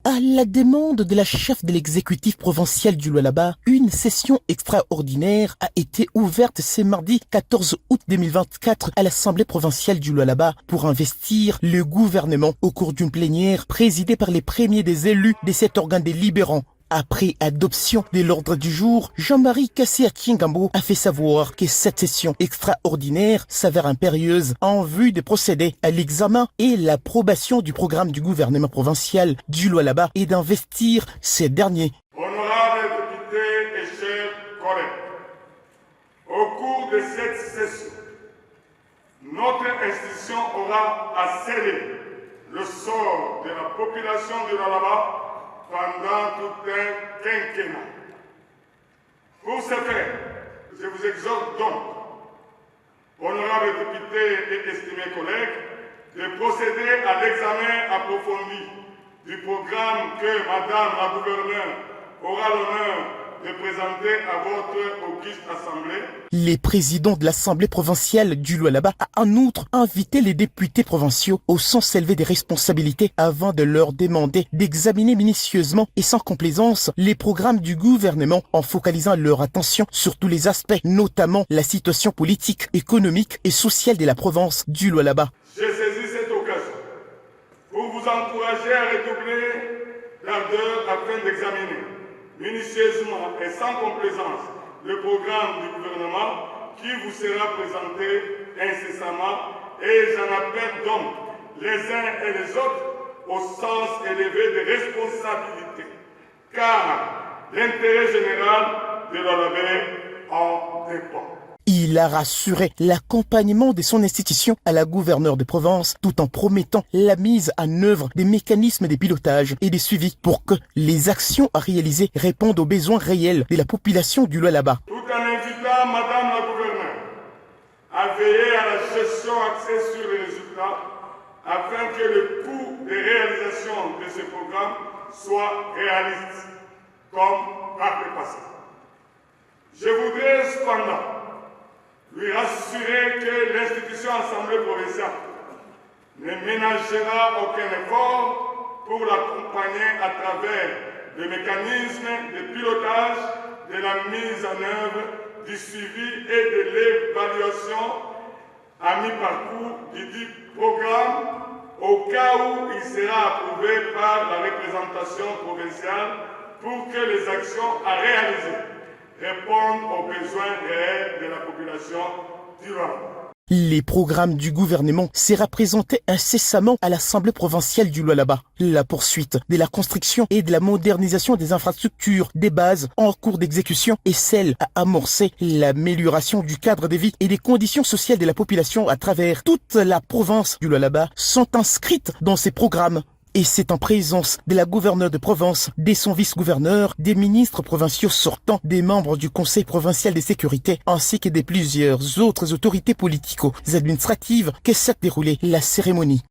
À la demande de la chef de l'exécutif provincial du Lualaba, une session extraordinaire a été ouverte ce mardi 14 août 2024 à l'Assemblée provinciale du Lualaba pour investir le gouvernement au cours d'une plénière présidée par les premiers des élus de cet organe délibérant. Après adoption de l'ordre du jour, Jean-Marie Kassé-Akingambo a fait savoir que cette session extraordinaire s'avère impérieuse en vue de procéder à l'examen et l'approbation du programme du gouvernement provincial du Lualaba et d'investir ces derniers. Honorables députés et chers collègues, au cours de cette session, notre institution aura à sceller le sort de la population du Lualaba pendant tout un quinquennat. Pour ce faire, je vous exhorte donc, honorables députés et estimés collègues, de procéder à l'examen approfondi du programme que Madame la gouverneure aura l'honneur de présenter à votre auguste Assemblée. Les présidents de l'Assemblée provinciale du Lualaba a en outre invité les députés provinciaux au sens élevé des responsabilités avant de leur demander d'examiner minutieusement et sans complaisance les programmes du gouvernement en focalisant leur attention sur tous les aspects, notamment la situation politique, économique et sociale de la province du Lualaba. J'ai saisi cette occasion pour vous encourager à redoubler l'ardeur afin d'examiner minutieusement et sans complaisance le programme du gouvernement qui vous sera présenté incessamment, et j'en appelle donc les uns et les autres au sens élevé des responsabilités, car l'intérêt général de l'Alabé en dépend. Il a rassuré l'accompagnement de son institution à la gouverneure de province tout en promettant la mise en œuvre des mécanismes de pilotage et de suivi pour que les actions à réaliser répondent aux besoins réels de la population du Lualaba. Tout en invitant Madame la gouverneure à veiller à la gestion axée sur les résultats afin que le coût de réalisation de ce programme soit réaliste comme par le passé. Je voudrais cependant lui rassurer que l'institution Assemblée provinciale ne ménagera aucun effort pour l'accompagner à travers le mécanisme de pilotage de la mise en œuvre du suivi et de l'évaluation à mi-parcours du dit programme au cas où il sera approuvé par la représentation provinciale pour que les actions à réaliser répondent aux besoins réels de la population du Lualaba. Les programmes du gouvernement sera présenté incessamment à l'Assemblée provinciale du Lualaba. La poursuite de la construction et de la modernisation des infrastructures des bases en cours d'exécution et celle à amorcer l'amélioration du cadre de vie et des conditions sociales de la population à travers toute la province du Lualaba sont inscrites dans ces programmes. Et c'est en présence de la gouverneure de province, de son vice-gouverneur, des ministres provinciaux sortants, des membres du Conseil provincial de sécurité, ainsi que de plusieurs autres autorités politico-administratives que s'est déroulée la cérémonie.